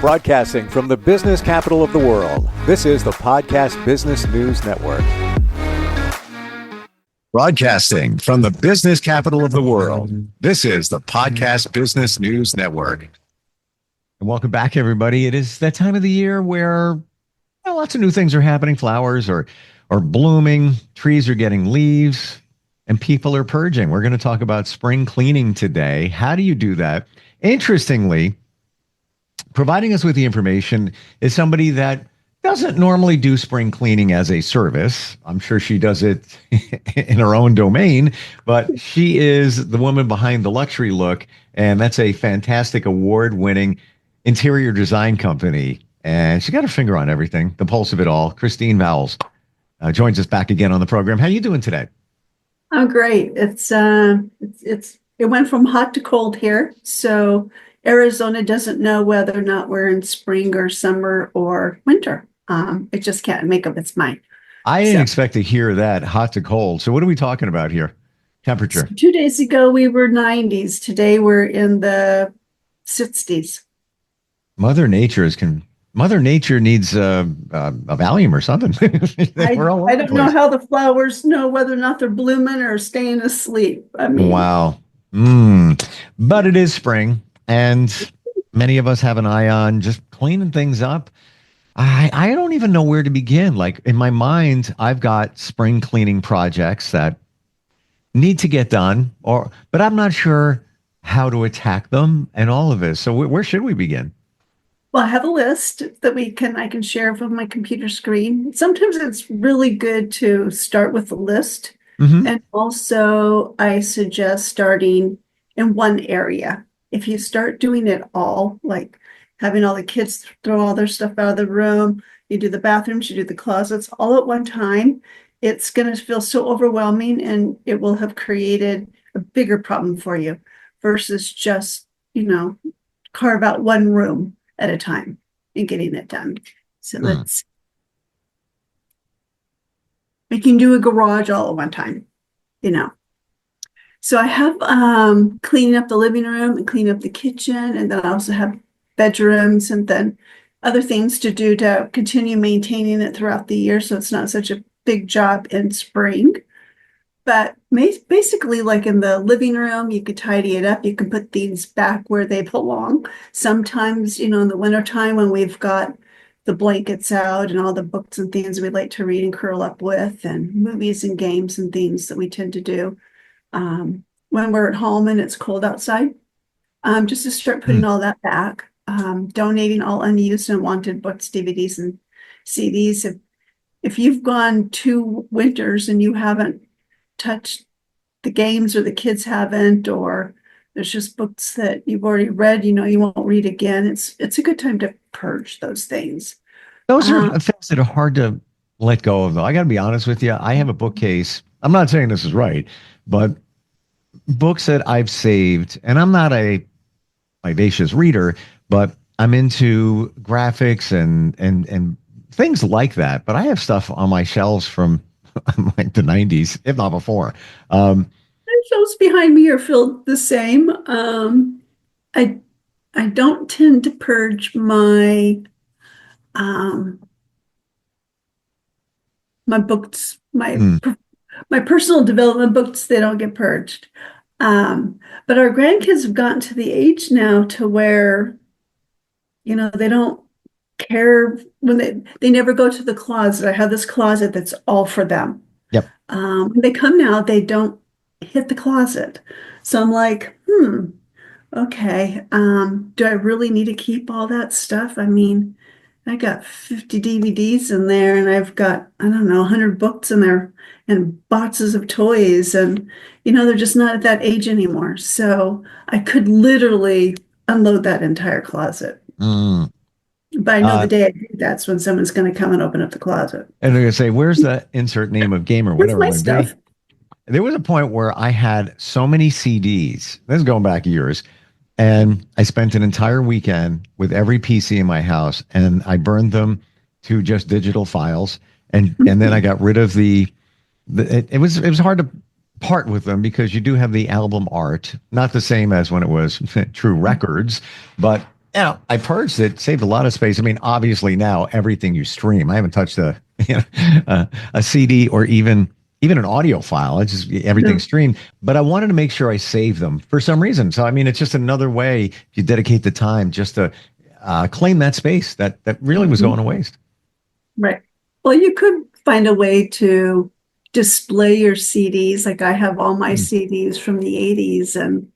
Broadcasting from the business capital of the world, this is the Podcast Business News Network. Broadcasting from the business capital of the world, this is the Podcast Business News Network. And welcome back, everybody. It is that time of the year where lots of new things are happening. Flowers are blooming, trees are getting leaves, and people are purging. We're going to talk about spring cleaning today. How do you do that? Interestingly, providing us with the information is somebody that doesn't normally do spring cleaning as a service. I'm sure she does it in her own domain, but she is the woman behind the Luxury Look, and that's a fantastic award-winning interior design company. And she got her finger on everything, the pulse of it all. Kristine Vowles joins us back again on the program. How are you doing today? I'm great. It went from hot to cold here, so Arizona doesn't know whether or not we're in spring or summer or winter. It just can't make up its mind. I didn't expect to hear that, hot to cold. So what are we talking about here? Temperature? So 2 days ago, we were 90s. Today, we're in the 60s. Mother Nature needs a Valium or something. I don't know how the flowers know whether or not they're blooming or staying asleep. I mean, wow. But it is spring, and many of us have an eye on just cleaning things up. I don't even know where to begin. Like in my mind, I've got spring cleaning projects that need to get done, but I'm not sure how to attack them and all of this. So where should we begin? well, I have a list that I can share from my computer screen. Sometimes it's really good to start with a list. Mm-hmm. And also I suggest starting in one area. If you start doing it all, like having all the kids throw all their stuff out of the room, you do the bathrooms, you do the closets all at one time, it's going to feel so overwhelming, and it will have created a bigger problem for you versus just, carve out one room at a time and getting it done. So we can do a garage all at one time, So I have cleaning up the living room and cleaning up the kitchen, and then I also have bedrooms and then other things to do to continue maintaining it throughout the year, so it's not such a big job in spring. But basically, like in the living room, you could tidy it up. You can put things back where they belong. Sometimes, in the wintertime when we've got the blankets out and all the books and things we like to read and curl up with, and movies and games and things that we tend to do when we're at home and it's cold outside, just to start putting all that back, donating all unused and unwanted books, DVDs, and CDs. If you've gone 2 winters and you haven't touched the games, or the kids haven't, or there's just books that you've already read, you won't read again, it's a good time to purge those things. Those are things that are hard to let go of, though. I got to be honest with you. I have a bookcase. I'm not saying this is right, but books that I've saved, and I'm not a vivacious reader, but I'm into graphics and things like that. But I have stuff on my shelves from like the 90s, if not before. The shelves behind me are filled the same. I don't tend to purge my my books, my personal development books. They don't get purged. But our grandkids have gotten to the age now to where, they don't care when they never go to the closet. I have this closet that's all for them. Yep. When they come now, they don't hit the closet. So I'm like, okay. Do I really need to keep all that stuff? I mean, I got 50 DVDs in there, and I've got, 100 books in there, and boxes of toys, and, they're just not at that age anymore. So I could literally unload that entire closet. But I know the day I do, that's when someone's going to come and open up the closet. And they're going to say, where's the insert name of game or whatever? Where's my stuff? There was a point where I had so many CDs. This is going back years. And I spent an entire weekend with every PC in my house, and I burned them to just digital files. And then I got rid of it was hard to part with them, because you do have the album art, not the same as when it was true records, but I purged it, saved a lot of space. I mean, obviously now everything you stream, I haven't touched a CD or even an audio file. It's just everything streamed. But I wanted to make sure I save them for some reason. So I mean, it's just another way you dedicate the time just to claim that space that really was going to waste. Right. Well, you could find a way to display your CDs. Like I have all my CDs from the 80s, and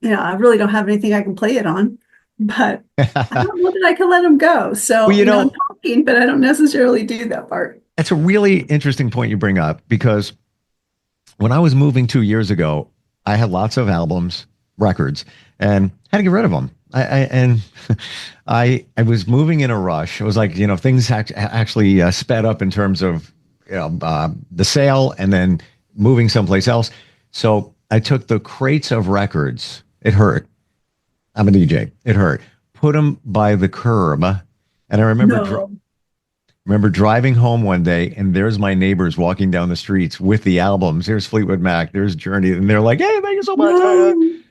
I really don't have anything I can play it on, but I don't know that I can let them go. So, Well, I'm talking, but I don't necessarily do that part. That's a really interesting point you bring up, because when I was moving 2 years ago, I had lots of albums, records, and had to get rid of them. I was moving in a rush. It was like, things actually sped up in terms of the sale and then moving someplace else. So I took the crates of records. It hurt. I'm a DJ. It hurt. Put them by the curb. And I remember driving home one day, and there's my neighbors walking down the streets with the albums. There's Fleetwood Mac, there's Journey, and they're like, "Hey, thank you so much."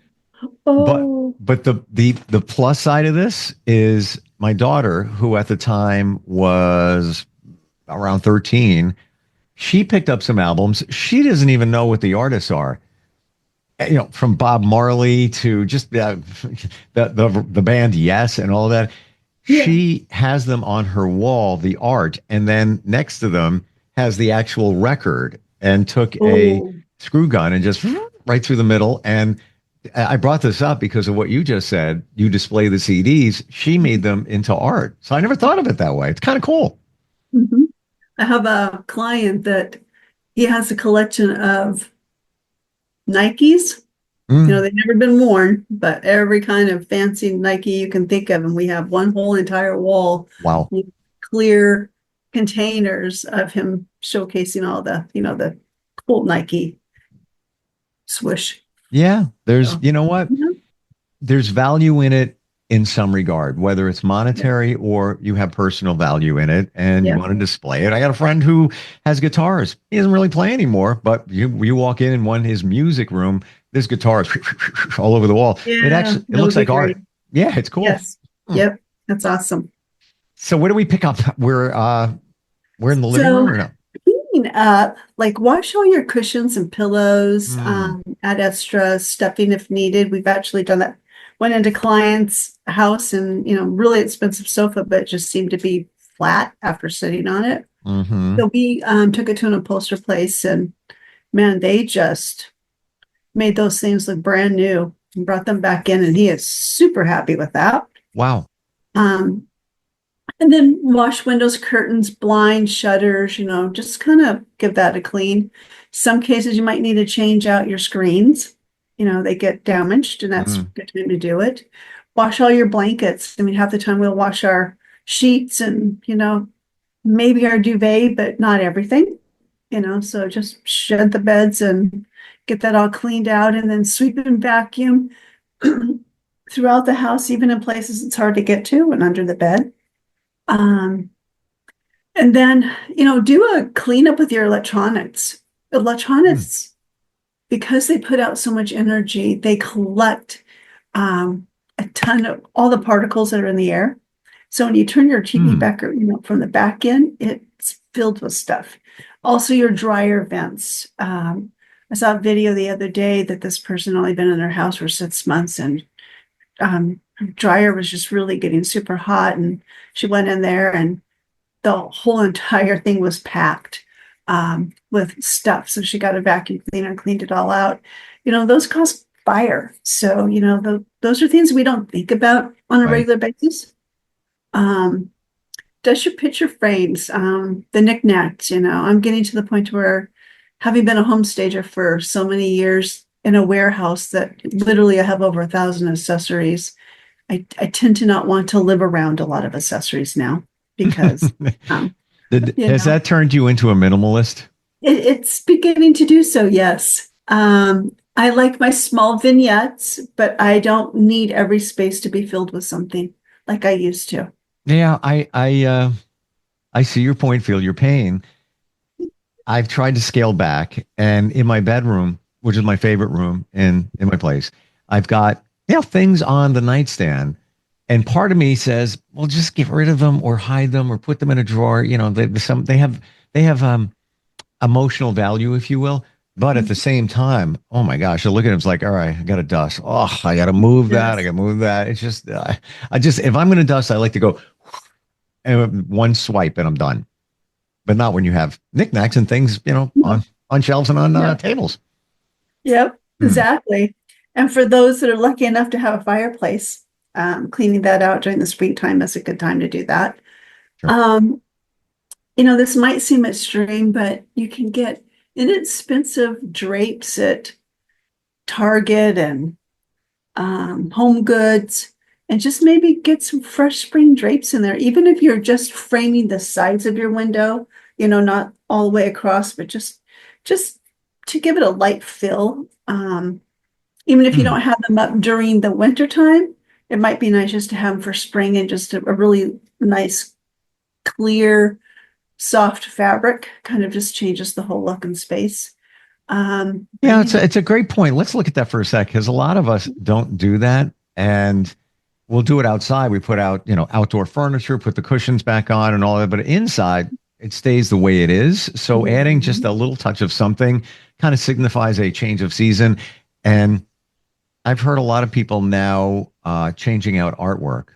But the plus side of this is my daughter, who at the time was around 13, she picked up some albums. She doesn't even know what the artists are. From Bob Marley to just the band Yes and all that. Yeah. She has them on her wall, the art, and then next to them has the actual record, and took a screw gun and just right through the middle. And I brought this up because of what you just said. You display the CDs. She made them into art. So I never thought of it that way. It's kind of cool. Mm-hmm. I have a client that he has a collection of Nikes. They've never been worn, but every kind of fancy Nike you can think of. And we have one whole entire wall. Wow. With clear containers of him showcasing all the cool Nike swoosh. Yeah. You know what? Mm-hmm. There's value in it in some regard, whether it's monetary or you have personal value in it and you want to display it. I got a friend who has guitars. He doesn't really play anymore, but you walk in his music room, there's guitars all over the wall. Yeah, it looks like art. Yeah, it's cool. Yes. Yep. That's awesome. So where do we pick up? We're in the living room or no? Cleaning up, like wash all your cushions and pillows, add extra stuffing if needed. We've actually done that. Went into client's house and, really expensive sofa, but it just seemed to be flat after sitting on it. Mm-hmm. So we took it to an upholsterer place, and man, they just made those things look brand new and brought them back in, and he is super happy with that. Wow. And then wash windows, curtains, blinds, shutters, just kind of give that a clean. Some cases you might need to change out your screens. They get damaged, and that's a good time to do it. Wash all your blankets. I mean, half the time we'll wash our sheets and, maybe our duvet, but not everything, so just shed the beds and get that all cleaned out, and then sweep and vacuum throughout the house, even in places it's hard to get to and under the bed. And then, do a cleanup with your electronics. Electronics, because they put out so much energy, they collect a ton of all the particles that are in the air. So when you turn your TV back, from the back end, it's filled with stuff. Also, your dryer vents. I saw a video the other day that this person only been in their house for 6 months, and her dryer was just really getting super hot. And she went in there, and the whole entire thing was packed with stuff. So she got a vacuum cleaner and cleaned it all out. Those cause fire. So, those are things we don't think about on a regular basis. Dust your picture frames, the knickknacks. I'm getting to the point where, having been a home stager for so many years in a warehouse that literally I have over 1,000 accessories, I tend to not want to live around a lot of accessories now, because has that turned you into a minimalist? It's beginning to do so, yes. I like my small vignettes, but I don't need every space to be filled with something like I used to. Yeah, I see your point, feel your pain. I've tried to scale back, and in my bedroom, which is my favorite room in my place, I've got things on the nightstand, And part of me says, well, just get rid of them or hide them or put them in a drawer. They have emotional value, if you will. But at the same time, oh my gosh, I look at him, it's like, all right, I got to dust. Oh, I got to move that. I Yes. got to move that. It's just, if I'm going to dust, I like to go and one swipe and I'm done. But not when you have knickknacks and things, on shelves and on Yeah. tables. Yep, Hmm. exactly. And for those that are lucky enough to have a fireplace, cleaning that out during the springtime is a good time to do that. Sure. Um, this might seem extreme, but you can get inexpensive drapes at Target and Home Goods, and just maybe get some fresh spring drapes in there, even if you're just framing the sides of your window, not all the way across, but just to give it a light fill. Even if you Hmm. don't have them up during the winter time, it might be nice just to have them for spring and just a really nice, clear, soft fabric. Kind of just changes the whole look and space. Yeah, Bringing it's a great point. Let's look at that for a sec because a lot of us don't do that, and we'll do it outside. We put out, outdoor furniture, put the cushions back on, and all that. But inside, it stays the way it is. So adding just a little touch of something kind of signifies a change of season. And I've heard a lot of people now changing out artwork.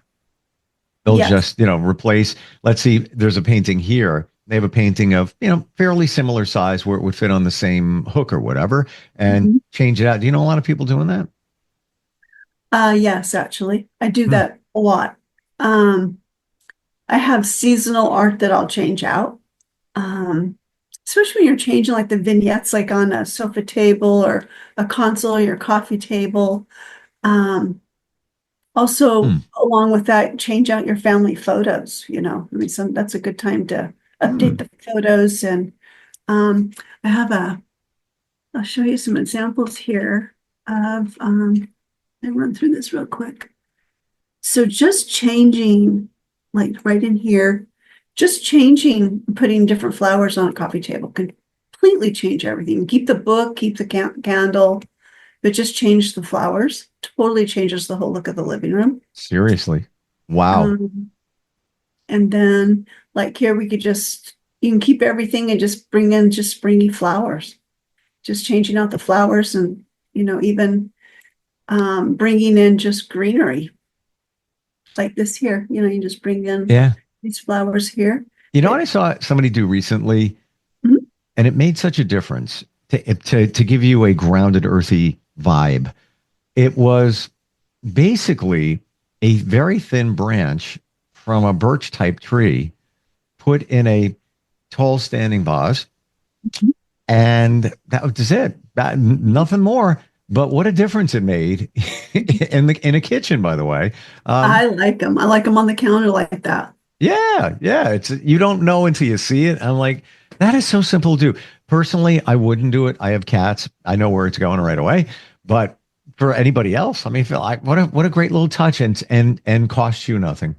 They'll Yes. just, replace. Let's see, there's a painting here. They have a painting of, fairly similar size where it would fit on the same hook or whatever, and Mhm. change it out. Do you know a lot of people doing that? Yes, actually, I do Hmm. that a lot. Um, I have seasonal art that I'll change out. Um, Especially when you're changing like the vignettes, like on a sofa table or a console or your coffee table. Um, Also, Hmm. along with that, change out your family photos, that's a good time to Hmm. update the photos. And um, I have I'll show you some examples here of, I run through this real quick. So just changing, like right in here, just changing, putting different flowers on a coffee table can completely change everything. Keep the book, keep the candle, but just change the flowers. Totally changes the whole look of the living room. Seriously. Wow. Um, and then like here, you can keep everything and just bring in just springy flowers, just changing out the flowers and, even bringing in just greenery like this here, you just bring in Yeah. these flowers here. You know what I It, saw somebody do recently, Mhm. and it made such a difference to give you a grounded, earthy vibe. It was basically a very thin branch from a birch type tree put in a tall standing vase, and that was it. Nothing more. But what a difference it made in a kitchen, by the way. Um, I like them. I like them on the counter like that. yeah, yeah. It's you don't know until you see it. I'm like, that is so simple to do. Personally, I wouldn't do it. I have cats. I know where it's going right away. But for anybody else, I mean, feel like what a great little touch and costs you nothing.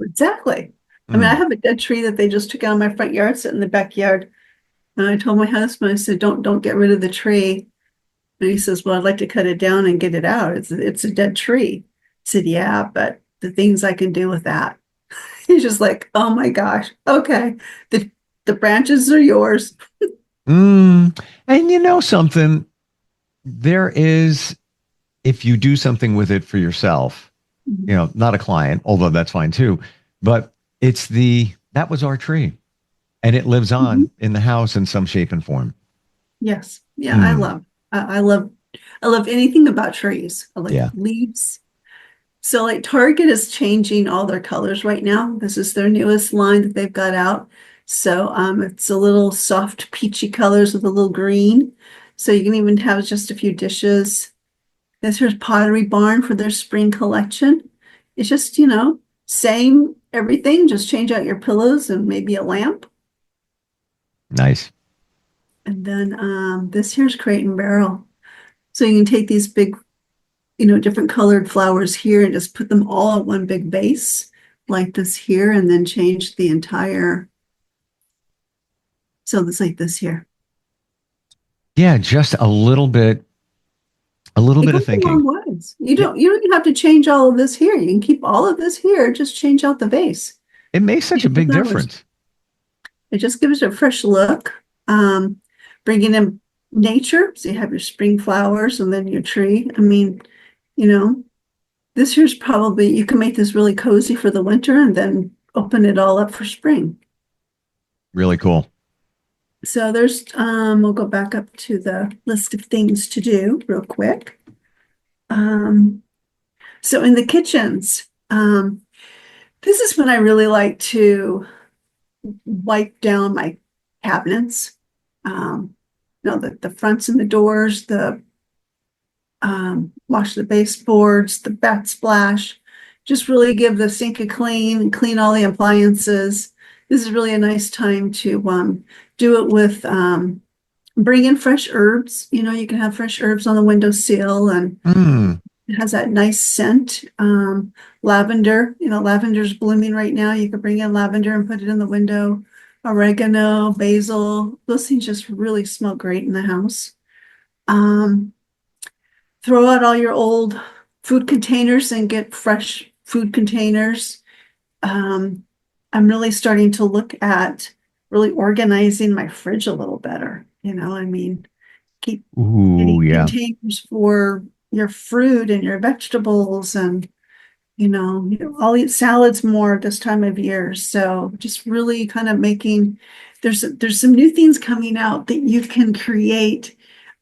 Exactly. I mean, I Mm. have a dead tree that they just took out of my front yard, sit in the backyard. And I told my husband, I said, don't get rid of the tree. And he says, well, I'd like to cut it down and get it out. It's a dead tree. I said, yeah, but the things I can do with that. He's just like, oh my gosh, okay. The branches are yours. Mm. And you know something, there is, if you do something with it for yourself, not a client, although that's fine too, but that was our tree and it lives Mhm. on in the house in some shape and form. Yes. Yeah, Mm. I love anything about trees. I like Yeah. leaves. So like Target is changing all their colors right now. This is their newest line that they've got out. So it's a little soft peachy colors with a little green. So you can even have just a few dishes. This here's Pottery Barn for their spring collection. It's just, same everything, just change out your pillows and maybe a lamp. Nice. And then this here's Crate and Barrel. So you can take these big, different colored flowers here and just put them all at one big vase like this here, and then change the entire. So it's like this here. Yeah. Just a little bit A little It bit of goes a long thinking. ways. You don't even have to change all of this here. You can keep all of this here, just change out the vase. It makes such a Change the big flowers. difference. It just gives it a fresh look. Bringing in nature. So you have your spring flowers and then your tree. I mean, you know, this here's probably, you can make this really cozy for the winter and then open it all up for spring. Really cool. So there's, we'll go back up to the list of things to do real quick. So in the kitchens, this is when I really like to wipe down my cabinets. The fronts and the doors, wash the baseboards, the backsplash, just really give the sink a clean all the appliances. This is really a nice time to do it with bring in fresh herbs. You can have fresh herbs on the windowsill, and it has that nice scent. Lavender, lavender's blooming right now. You could bring in lavender and put it in the window. Oregano, basil, those things just really smell great in the house. Throw out all your old food containers and get fresh food containers. I'm really starting to look at really organizing my fridge a little better. Keep Ooh, getting yeah. containers for your fruit and your vegetables, and I'll eat salads more this time of year. So just really kind of there's some new things coming out that you can create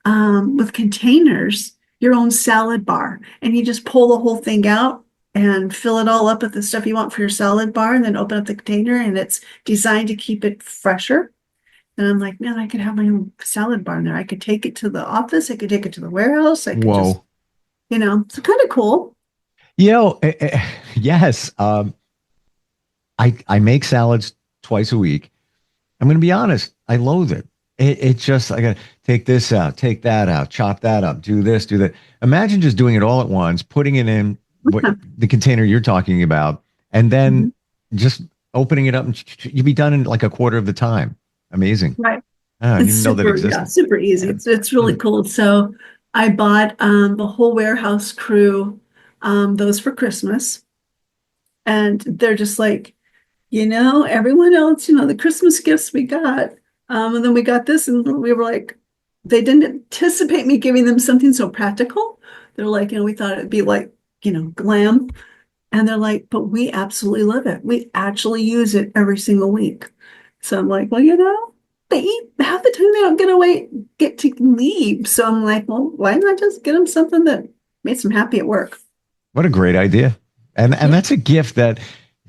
with containers, your own salad bar, and you just pull the whole thing out and fill it all up with the stuff you want for your salad bar, and then open up the container, and it's designed to keep it fresher. And I'm like, man, I could have my own salad bar in there. I could take it to the office. I could take it to the warehouse. I could just, Whoa. it's kind of cool. Yes. I make salads twice a week. I'm going to be honest. I loathe it. It just, I got to take this out, take that out, chop that up, do this, do that. Imagine just doing it all at once, putting it in the container you're talking about, and then just opening it up, and you'd be done in like a quarter of the time. Amazing. Right. I didn't It's even know that super, existed. super easy. It's really cool. So I bought the whole warehouse crew those for Christmas. And they're just like, everyone else, the Christmas gifts we got. And then we got this, and we were like, they didn't anticipate me giving them something so practical. They're like, we thought it'd be like, glam. And they're like, but we absolutely love it. We actually use it every single week. So I'm like, well, they eat half the time, they don't get to leave. So I'm like, well, why not just get them something that makes them happy at work? What a great idea. And that's a gift that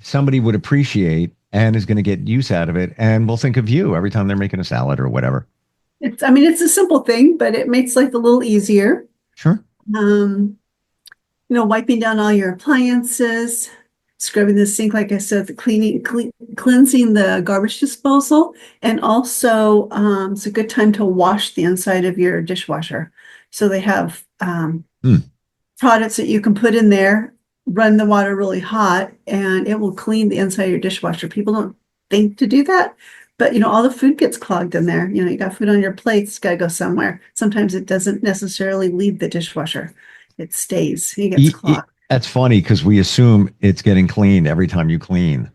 somebody would appreciate and is going to get use out of it, and will think of you every time they're making a salad or whatever. It's a simple thing, but it makes life a little easier. Sure. Wiping down all your appliances, scrubbing the sink, like I said, cleansing the garbage disposal, and also it's a good time to wash the inside of your dishwasher. So they have products that you can put in there, run the water really hot, and it will clean the inside of your dishwasher. People don't think to do that, but all the food gets clogged in there. You got food on your plate, it's got to go somewhere. Sometimes it doesn't necessarily leave the dishwasher. It stays. It gets clogged. That's funny because we assume it's getting cleaned every time you clean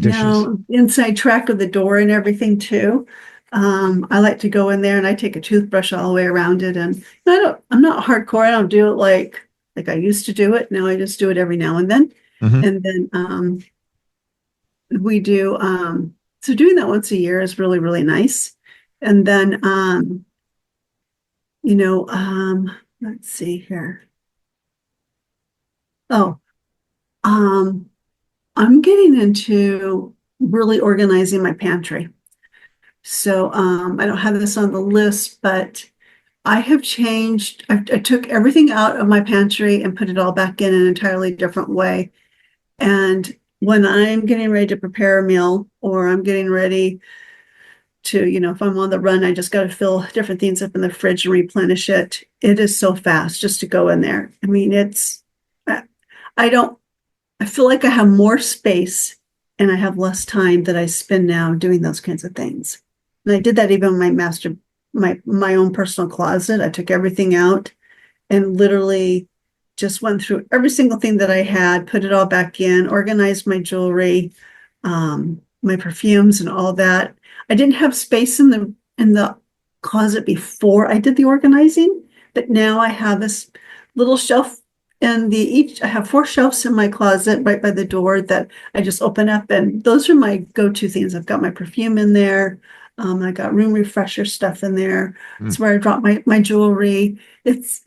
dishes. No, inside track of the door and everything too. I like to go in there and I take a toothbrush all the way around it. And I'm not hardcore. I don't do it like I used to do it. Now I just do it every now and then. Mm-hmm. And then we do so doing that once a year is really, really nice. And then let's see here. Oh, I'm getting into really organizing my pantry. So I don't have this on the list, but I have changed. I took everything out of my pantry and put it all back in an entirely different way. And when I'm getting ready to prepare a meal, or I'm getting ready to, if I'm on the run, I just got to fill different things up in the fridge and replenish it. It is so fast just to go in there. I mean, I feel like I have more space and I have less time that I spend now doing those kinds of things. And I did that even in my own personal closet. I took everything out and literally just went through every single thing that I had, put it all back in, organized my jewelry, my perfumes and all that. I didn't have space in the closet before I did the organizing, but now I have this little shelf and I have 4 shelves in my closet right by the door that I just open up, and those are my go-to things. I've got my perfume in there. I got room refresher stuff in there. It's where I drop my jewelry. It's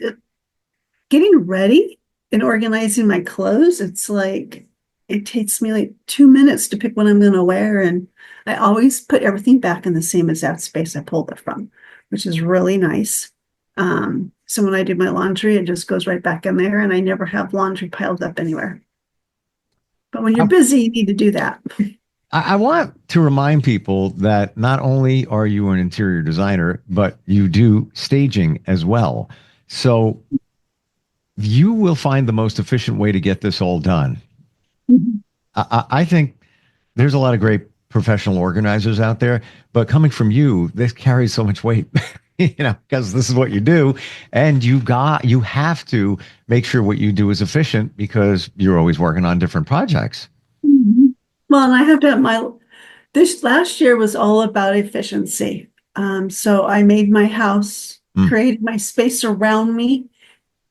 getting ready and organizing my clothes. It's like, it takes me like 2 minutes to pick what I'm going to wear. And I always put everything back in the same exact space I pulled it from, which is really nice. So when I do my laundry, it just goes right back in there, and I never have laundry piled up anywhere. But when you're busy, you need to do that. I want to remind people that not only are you an interior designer, but you do staging as well. So you will find the most efficient way to get this all done. Mhm. I think there's a lot of great professional organizers out there, but coming from you, this carries so much weight, because this is what you do. And you have to make sure what you do is efficient because you're always working on different projects. Mhm. Well, and I have to, this last year was all about efficiency. So I made my house, created my space around me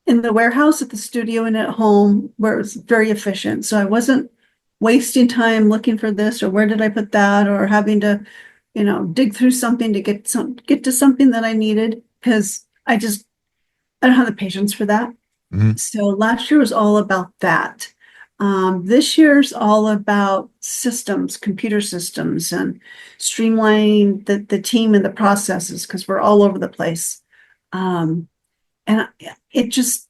in the warehouse, at the studio, and at home, where it was very efficient. So I wasn't wasting time looking for this or where did I put that, or having to, dig through something to get to something that I needed, because I don't have the patience for that. Mhm. So last year was all about that. This year's all about systems, computer systems, and streamlining the team and the processes, because we're all over the place. And it just,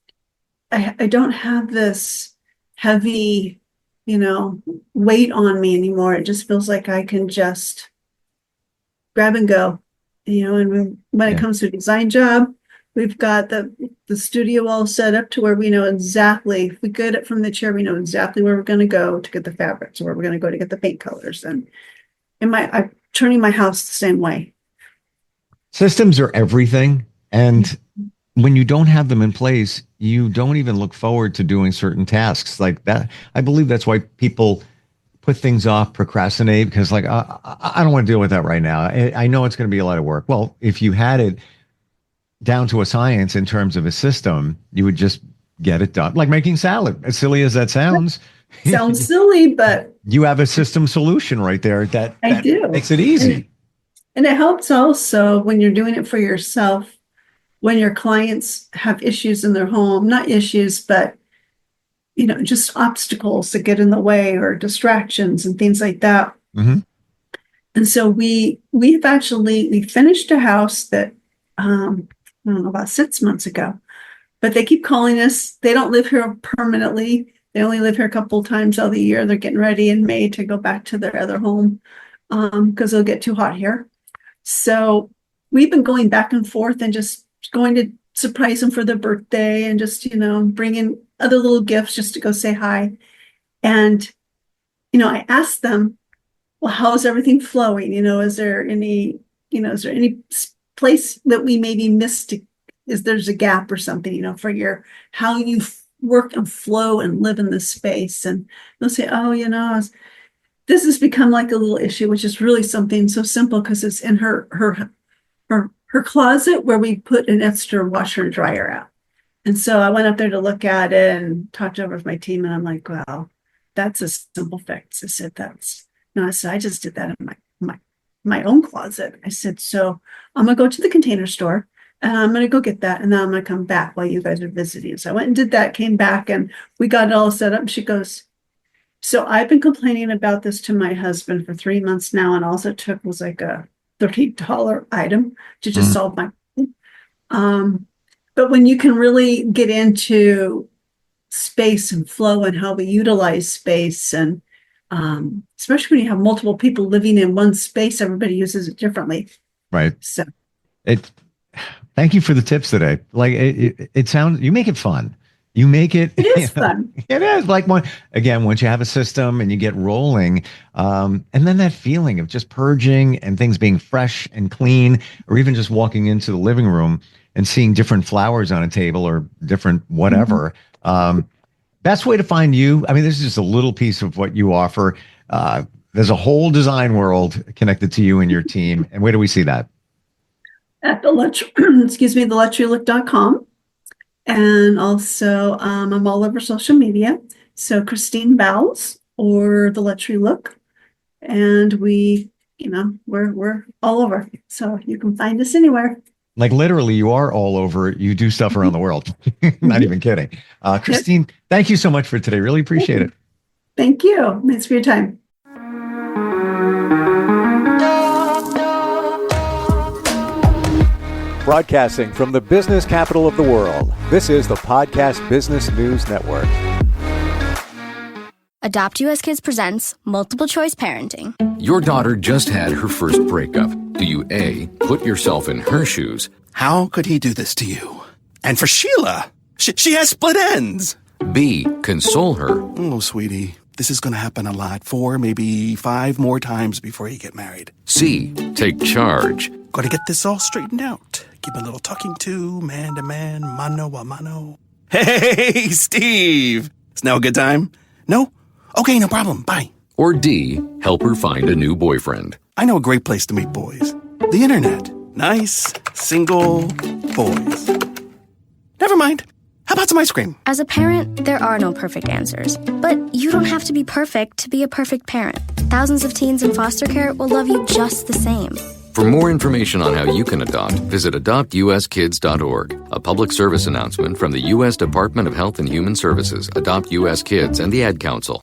I don't have this heavy, weight on me anymore. It just feels like I can just grab and go, and when it comes to a design job, we've got the studio all set up to where we know exactly, if we get it from the chair, we know exactly where we're going to go to get the fabrics, or where we're going to go to get the paint colors. And I'm turning my house the same way. Systems are everything. And when you don't have them in place, you don't even look forward to doing certain tasks like that. I believe that's why people put things off, procrastinate, because I don't want to deal with that right now. I know it's going to be a lot of work. Well, if you had it down to a science in terms of a system, you would just get it done. Like making salad, as silly as that sounds. Sounds silly, but you have a system solution right there that do. Makes it easy. And it helps also when you're doing it for yourself, when your clients have issues in their home, not issues, but just obstacles that get in the way, or distractions and things like that. Mm-hmm. And so we finished a house that I don't know, about 6 months ago, but they keep calling us. They don't live here permanently. They only live here a couple of times out of the year. They're getting ready in May to go back to their other home because it'll get too hot here. So we've been going back and forth and just going to surprise them for their birthday, and just, bring in other little gifts just to go say hi. And, I asked them, well, how is everything flowing? Is there any place that we maybe missed? Is there's a gap or something, for how you work and flow and live in this space? And they'll say, oh, this has become like a little issue, which is really something so simple, because it's in her closet where we put an extra washer and dryer out. And so I went up there to look at it and talked over with my team, and I'm like, well, that's a simple fix. I said, I just did that in my own closet. I said, so I'm gonna go to the Container Store and I'm gonna go get that, and then I'm gonna come back while you guys are visiting. So I went and did that, came back, and we got it all set up. She goes, so I've been complaining about this to my husband for 3 months now, and all it took was like a $30 item to just solve my problem. But when you can really get into space and flow and how we utilize space, and especially when you have multiple people living in one space, everybody uses it differently. Right. So thank you for the tips today. Like it sounds, you make it fun. You make it. It is fun. It is like once you have a system and you get rolling, and then that feeling of just purging and things being fresh and clean, or even just walking into the living room and seeing different flowers on a table or different whatever. Best way to find you, I mean, this is just a little piece of what you offer. There's a whole design world connected to you and your team. And where do we see that? At the theluxurylook.com. And also, I'm all over social media. So Kristine Vowles or The Luxury Look. And we're all over. So you can find us anywhere. Like literally, you are all over. You do stuff around the world. Not even kidding. Kristine, thank you so much for today. Really appreciate it. Thank you. Thanks for your time. Broadcasting from the business capital of the world, this is the Podcast Business News Network. Adopt US Kids presents Multiple Choice Parenting. Your daughter just had her first breakup. Do you A, put yourself in her shoes? How could he do this to you? And for Sheila, she has split ends. B, console her? Oh, sweetie, this is going to happen a lot. 4, maybe 5 more times before you get married. C, take charge? Got to get this all straightened out. Give a little talking to, man, mano a mano. Hey, Steve! Is now a good time? No? Okay, no problem. Bye. Or D, help her find a new boyfriend? I know a great place to meet boys. The internet. Nice, single boys. Never mind. How about some ice cream? As a parent, there are no perfect answers. But you don't have to be perfect to be a perfect parent. Thousands of teens in foster care will love you just the same. For more information on how you can adopt, visit adoptuskids.org. A public service announcement from the U.S. Department of Health and Human Services, Adopt U.S. Kids, and the Ad Council.